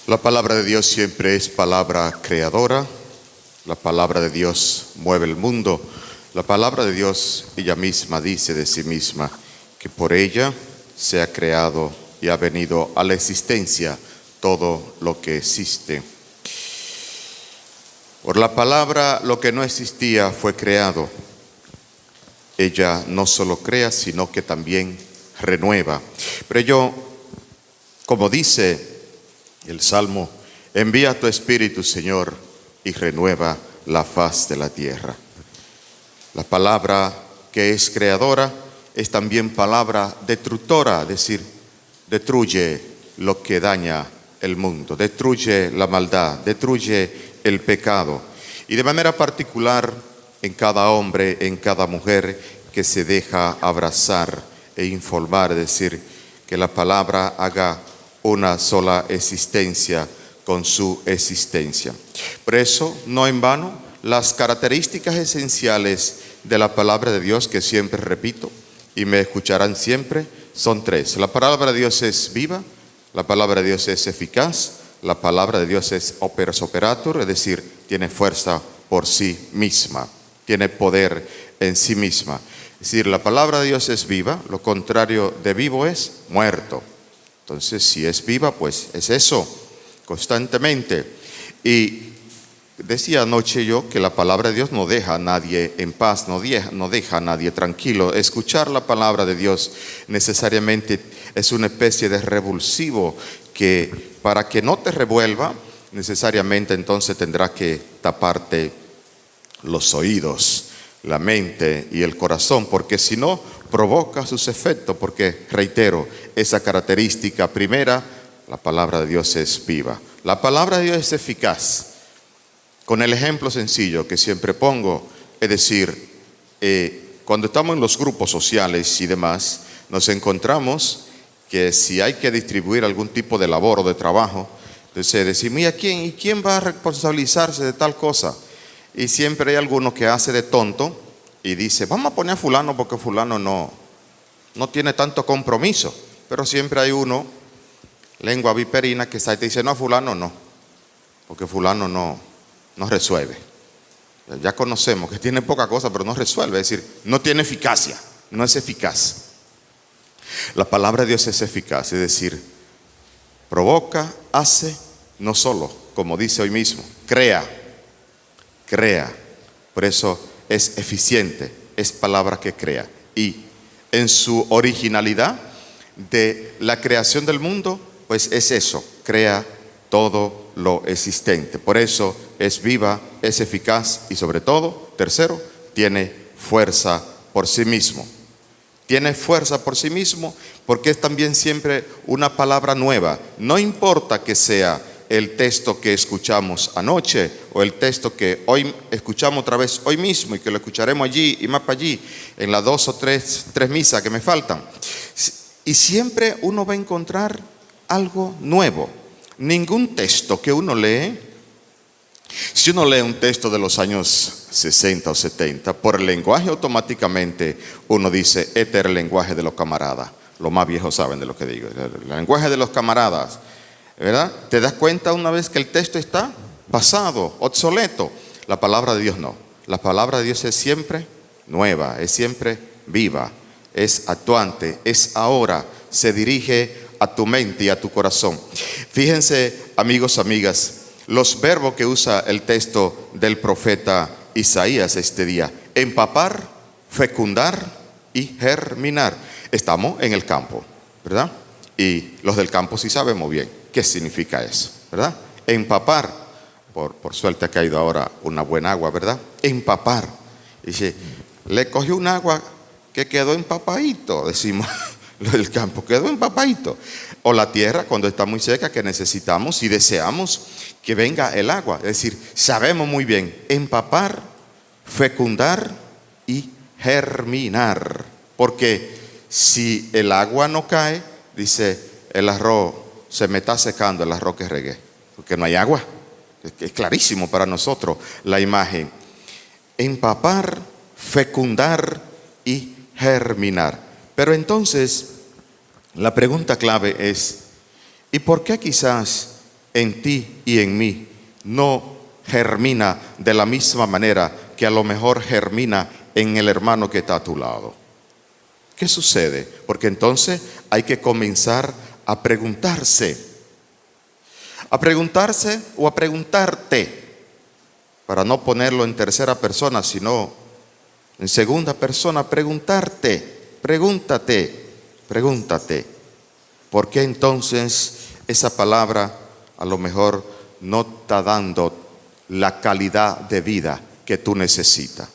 La palabra de Dios siempre es palabra creadora. La palabra de Dios mueve el mundo. La palabra de Dios, ella misma dice de sí misma que por ella se ha creado y ha venido a la existencia todo lo que existe. Por la palabra, lo que no existía fue creado. Ella no solo crea, sino que también renueva. Pero yo, como dice el Salmo, envía tu Espíritu, Señor, y renueva la faz de la tierra. La palabra que es creadora es también palabra destructora, es decir, destruye lo que daña el mundo, destruye la maldad, destruye el pecado. Y de manera particular en cada hombre, en cada mujer que se deja abrazar e informar, es decir, que la palabra haga una sola existencia con su existencia. Por eso, no en vano, las características esenciales de la palabra de Dios, que siempre repito y me escucharán siempre, son tres. La palabra de Dios es viva, la palabra de Dios es eficaz, la palabra de Dios es operas operator, es decir, tiene fuerza por sí misma, tiene poder en sí misma. Es decir, la palabra de Dios es viva, lo contrario de vivo es muerto. Entonces, si es viva, pues es eso, constantemente. Y decía anoche yo que la palabra de Dios no deja a nadie en paz, no deja a nadie tranquilo. Escuchar la palabra de Dios necesariamente es una especie de revulsivo que para que no te revuelva, necesariamente entonces tendrá que taparte los oídos, la mente y el corazón, porque si no, provoca sus efectos, porque, reitero, esa característica primera, la palabra de Dios es viva. La palabra de Dios es eficaz. Con el ejemplo sencillo que siempre pongo, es decir, cuando estamos en los grupos sociales y demás, nos encontramos que si hay que distribuir algún tipo de labor o de trabajo, entonces decimos, ¿y quién va a responsabilizarse de tal cosa? Y siempre hay alguno que hace de tonto y dice, vamos a poner a fulano porque fulano no tiene tanto compromiso. Pero siempre hay uno, lengua viperina, que te dice, no, fulano no, porque fulano no resuelve. Ya conocemos que tiene poca cosa, pero no resuelve, es decir, no tiene eficacia, no es eficaz. La palabra de Dios es eficaz, es decir, provoca, hace, no solo, como dice hoy mismo, crea. Por eso es eficiente, es palabra que crea. Y en su originalidad de la creación del mundo, pues es eso, crea todo lo existente. Por eso es viva, es eficaz y sobre todo, tercero, tiene fuerza por sí mismo. Tiene fuerza por sí mismo porque es también siempre una palabra nueva. No importa que sea el texto que escuchamos anoche o el texto que hoy escuchamos otra vez hoy mismo y que lo escucharemos allí y más para allí en las 2 o 3 misas que me faltan. Y siempre uno va a encontrar algo nuevo. Ningún texto que uno lee, si uno lee un texto de los años 60 o 70, por el lenguaje automáticamente uno dice, este era el lenguaje de los camaradas. Los más viejos saben de lo que digo, el lenguaje de los camaradas, ¿verdad? Te das cuenta una vez que el texto está pasado, obsoleto. La palabra de Dios no. La palabra de Dios es siempre nueva, es siempre viva, es actuante, es ahora, se dirige a tu mente y a tu corazón. Fíjense, amigos, amigas, los verbos que usa el texto del profeta Isaías este día: empapar, fecundar y germinar. Estamos en el campo, ¿verdad? Y los del campo sí sabemos bien qué significa eso, ¿verdad? Empapar, por suerte ha caído ahora una buena agua, ¿verdad? Empapar. Dice, le cogió un agua que quedó empapadito, decimos, lo del campo, quedó empapadito. O la tierra cuando está muy seca, que necesitamos y deseamos que venga el agua. Es decir, sabemos muy bien empapar, fecundar y germinar. Porque si el agua no cae, dice, el arroz se me está secando, el arroz que regué, porque no hay agua. Es clarísimo para nosotros la imagen. Empapar, fecundar y germinar. Pero entonces, la pregunta clave es, ¿y por qué quizás en ti y en mí no germina de la misma manera que a lo mejor germina en el hermano que está a tu lado. ¿Qué sucede? Porque entonces hay que comenzar a preguntarse o a preguntarte, para no ponerlo en tercera persona, sino en segunda persona, pregúntate, ¿por qué entonces esa palabra a lo mejor no está dando la calidad de vida que tú necesitas?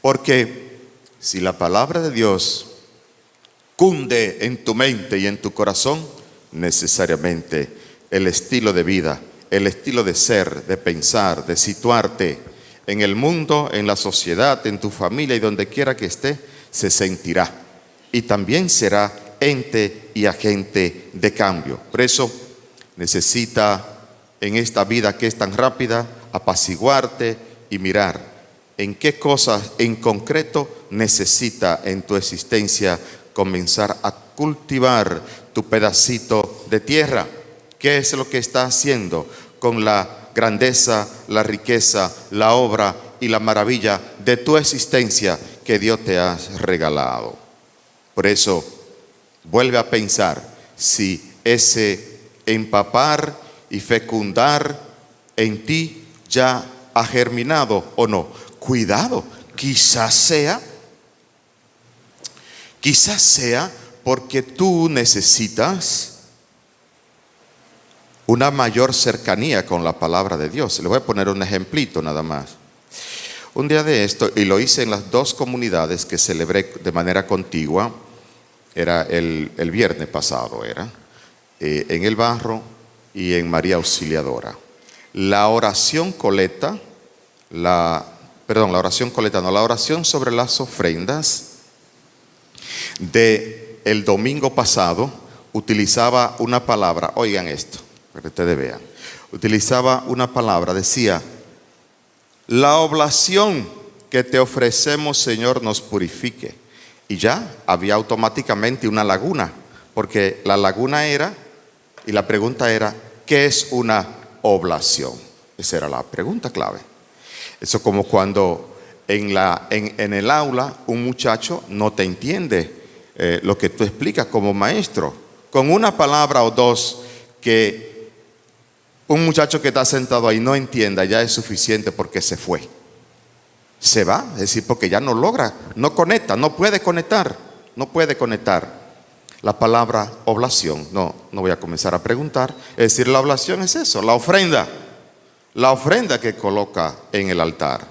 Porque si la palabra de Dios cunde en tu mente y en tu corazón, necesariamente el estilo de vida, el estilo de ser, de pensar, de situarte en el mundo, en la sociedad, en tu familia y donde quiera que esté, se sentirá. Y también será ente y agente de cambio. Por eso necesita en esta vida que es tan rápida, apaciguarte y mirar en qué cosas en concreto necesita en tu existencia comenzar a cultivar tu pedacito de tierra. ¿Qué es lo que está haciendo con la grandeza, la riqueza, la obra y la maravilla de tu existencia que Dios te ha regalado? Por eso, vuelve a pensar si ese empapar y fecundar en ti ya ha germinado o no. Cuidado, quizás sea porque tú necesitas una mayor cercanía con la palabra de Dios. Le voy a poner un ejemplito nada más. Un día de esto, y lo hice en las dos comunidades que celebré de manera contigua, era el viernes pasado, en El Barro y en María Auxiliadora. La oración sobre las ofrendas de el domingo pasado utilizaba una palabra, oigan esto, para que ustedes vean, utilizaba una palabra, decía: la oblación que te ofrecemos, Señor, nos purifique. Y ya había automáticamente una laguna, porque la laguna era, y la pregunta era, ¿qué es una oblación? Esa era la pregunta clave. Eso como cuando en el aula un muchacho no te entiende lo que tú explicas como maestro. Con una palabra o dos que un muchacho que está sentado ahí no entienda, ya es suficiente porque se fue. Se va, es decir, porque ya no logra, no conecta, no puede conectar. La palabra oblación, no voy a comenzar a preguntar. Es decir, la oblación es eso, la ofrenda que coloca en el altar.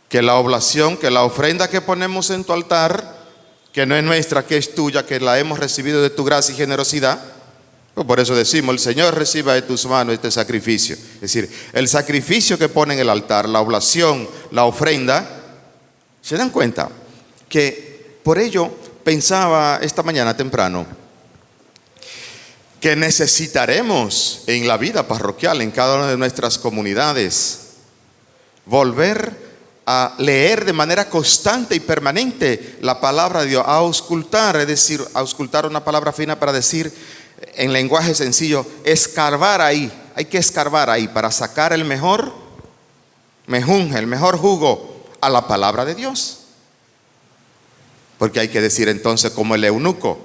Que la oblación, que la ofrenda que ponemos en tu altar, que no es nuestra, que es tuya, que la hemos recibido de tu gracia y generosidad. Pues por eso decimos: el Señor reciba de tus manos este sacrificio. Es decir, el sacrificio que pone en el altar, la oblación, la ofrenda. ¿Se dan cuenta? Que por ello pensaba esta mañana temprano que necesitaremos en la vida parroquial, en cada una de nuestras comunidades, volver a leer de manera constante y permanente la palabra de Dios, a auscultar, es decir, auscultar una palabra fina para decir en lenguaje sencillo, escarbar ahí. Hay que escarbar ahí para sacar el mejor mejunje, el mejor jugo a la palabra de Dios. Porque hay que decir entonces como el eunuco: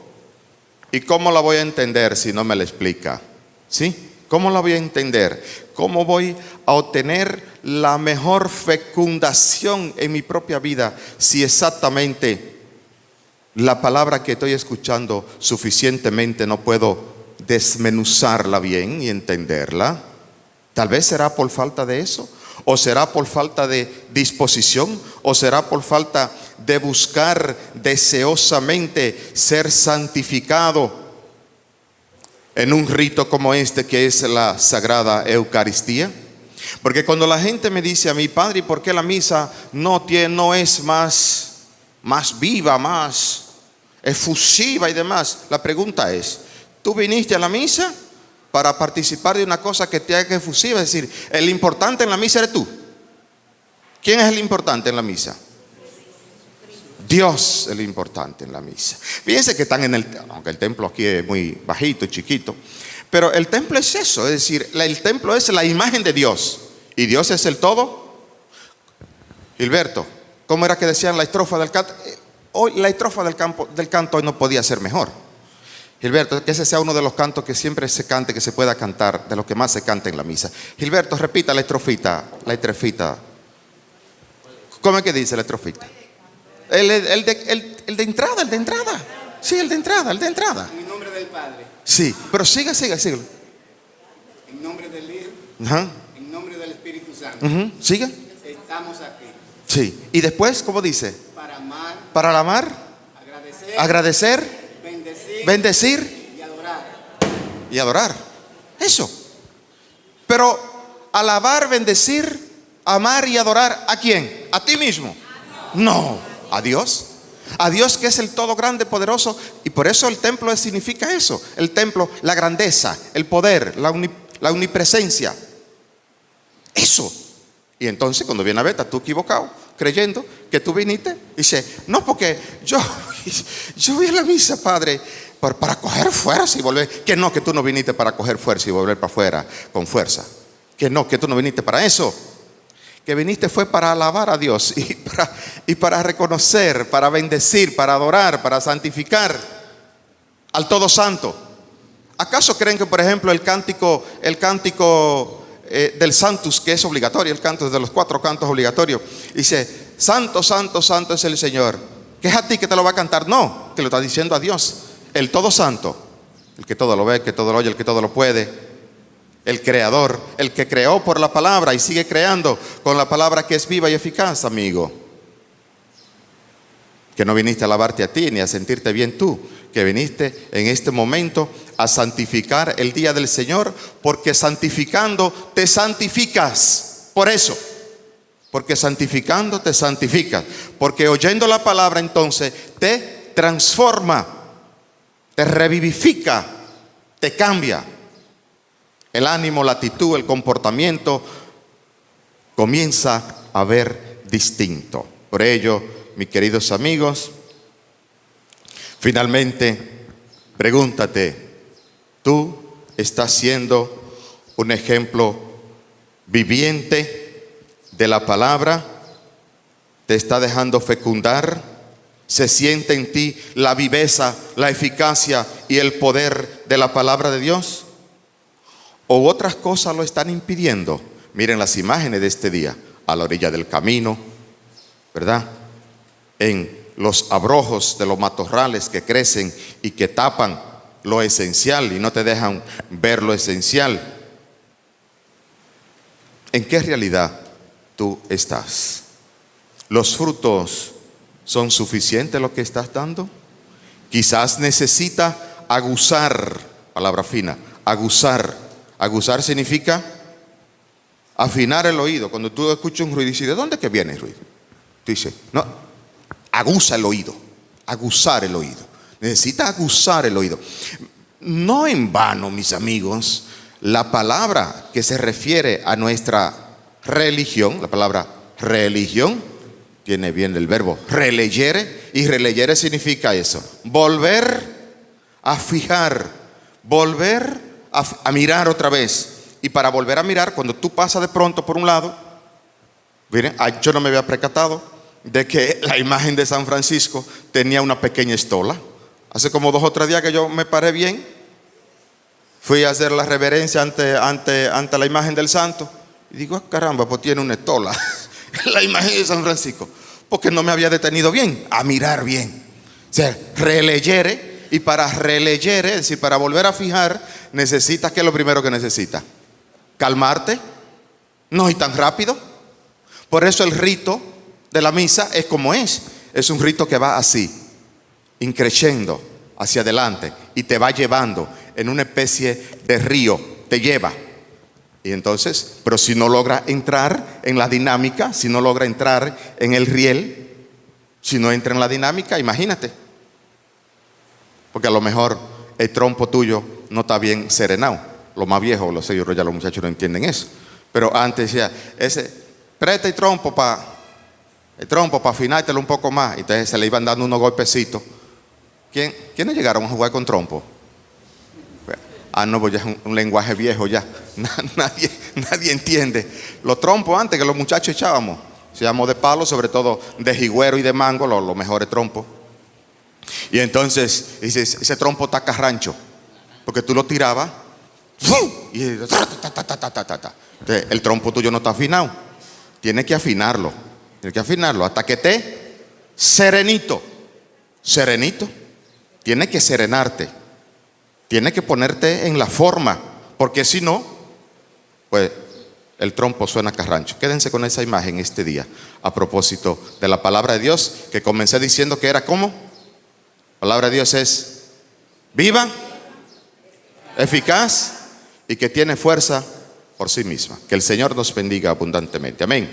¿y cómo la voy a entender si no me la explica? ¿Sí? ¿Cómo la voy a entender? ¿Cómo voy a obtener la mejor fecundación en mi propia vida si exactamente la palabra que estoy escuchando suficientemente no puedo desmenuzarla bien y entenderla? Tal vez será por falta de eso, o será por falta de disposición, o será por falta de buscar deseosamente ser santificado en un rito como este que es la Sagrada Eucaristía. Porque cuando la gente me dice a mí: padre, ¿y por qué la misa no es más viva, más efusiva y demás? La pregunta es: ¿tú viniste a la misa para participar de una cosa que te haga efusiva? Es decir, el importante en la misa eres tú. ¿Quién es el importante en la misa? Dios es el importante en la misa. Fíjense que están aunque el templo aquí es muy bajito y chiquito, Pero el templo es eso, es decir, el templo es la imagen de Dios. Y Dios es el todo. Gilberto, ¿cómo era que decían la estrofa del canto? Hoy la estrofa del canto hoy no podía ser mejor. Gilberto, que ese sea uno de los cantos que siempre se cante, que se pueda cantar, de los que más se canta en la misa. Gilberto, repita la estrofita, la estrofita. ¿Cómo es que dice la estrofita? El de entrada, el de entrada. Sí, el de entrada, el de entrada. En nombre del Padre. Sí, pero siga. En nombre del Hijo. Ajá. En nombre del Espíritu Santo. Siga. Estamos aquí. Sí. Y después, ¿cómo dice? Para amar. Para amar, agradecer, bendecir y adorar. Eso. Pero alabar, bendecir, amar y adorar, ¿a quién? ¿A ti mismo? No, a Dios. A Dios, que es el todo grande, poderoso. Y por eso el templo significa eso. El templo, la grandeza, el poder, la omnipresencia. Eso. Y entonces cuando viene a ver, estás tú equivocado, creyendo que tú viniste. Y dice, no, porque yo voy a la misa, padre, para coger fuerza y volver. Que no, que tú no viniste para coger fuerza y volver para afuera con fuerza. Que no, que tú no viniste para eso. Que viniste fue para alabar a Dios y para reconocer, para bendecir, para adorar, para santificar al Todo Santo. ¿Acaso creen que, por ejemplo, el cántico del Santus, que es obligatorio, el canto de los 4 cantos obligatorios, dice, santo, santo, santo es el Señor? ¿Que es a ti que te lo va a cantar? No, que lo está diciendo a Dios, el Todo Santo, el que todo lo ve, el que todo lo oye, el que todo lo puede. El creador, el que creó por la palabra y sigue creando con la palabra que es viva y eficaz, amigo. Que no viniste a alabarte a ti ni a sentirte bien tú, que viniste en este momento a santificar el día del Señor, porque santificando te santificas. Por eso, porque santificando te santificas, porque oyendo la palabra entonces te transforma, te revivifica, te cambia. El ánimo, la actitud, el comportamiento comienza a ver distinto. Por ello, mis queridos amigos, finalmente, pregúntate, ¿tú estás siendo un ejemplo viviente de la palabra? ¿Te está dejando fecundar? ¿Se siente en ti la viveza, la eficacia y el poder de la palabra de Dios? ¿O otras cosas lo están impidiendo? Miren las imágenes de este día, a la orilla del camino, ¿verdad? En los abrojos de los matorrales que crecen y que tapan lo esencial y no te dejan ver lo esencial. ¿En qué realidad tú estás? ¿Los frutos son suficientes lo que estás dando? Quizás necesita aguzar, palabra fina, aguzar. Aguzar significa afinar el oído. Cuando tú escuchas un ruido y dices, ¿de dónde que viene el ruido? Tú dices, no, aguza el oído, aguzar el oído. Necesita aguzar el oído. No en vano, mis amigos, la palabra que se refiere a nuestra religión, la palabra religión, tiene bien el verbo releyere, y releyere significa eso, volver a fijar, volver a mirar otra vez. Y para volver a mirar, cuando tú pasas de pronto por un lado, miren, yo no me había percatado de que la imagen de San Francisco tenía una pequeña estola. Hace como 2 o 3 días que yo me paré bien, fui a hacer la reverencia ante la imagen del santo y digo, caramba, pues tiene una estola la imagen de San Francisco, porque no me había detenido bien a mirar bien. O sea, releyere. Y para releyere, es decir, para volver a fijar, necesitas, ¿qué es lo primero que necesitas? Calmarte, no ir tan rápido. Por eso el rito de la misa es como es un rito que va así, increciendo hacia adelante y te va llevando en una especie de río, te lleva. Y entonces, pero si no logra entrar en la dinámica, si no logra entrar en el riel, si no entra en la dinámica, imagínate. Porque a lo mejor el trompo tuyo no está bien serenado. Los más viejos, los sellos ya los muchachos no entienden eso. Pero antes decía, presta el trompo para afinártelo un poco más. Y entonces se le iban dando unos golpecitos. ¿Quiénes llegaron a jugar con trompo? no, pues ya es un lenguaje viejo ya. Nadie entiende. Los trompos antes que los muchachos echábamos, se llamó de palo, sobre todo de jigüero y de mango, los mejores trompos. Y entonces dices, ese trompo está carrancho, porque tú lo tirabas y entonces, el trompo tuyo no está afinado. Tienes que afinarlo hasta que esté serenito. Tienes que serenarte, tienes que ponerte en la forma, porque si no, pues el trompo suena carrancho. Quédense con esa imagen este día, a propósito de la palabra de Dios, que comencé diciendo que era como, la palabra de Dios es viva, eficaz y que tiene fuerza por sí misma. Que el Señor nos bendiga abundantemente. Amén.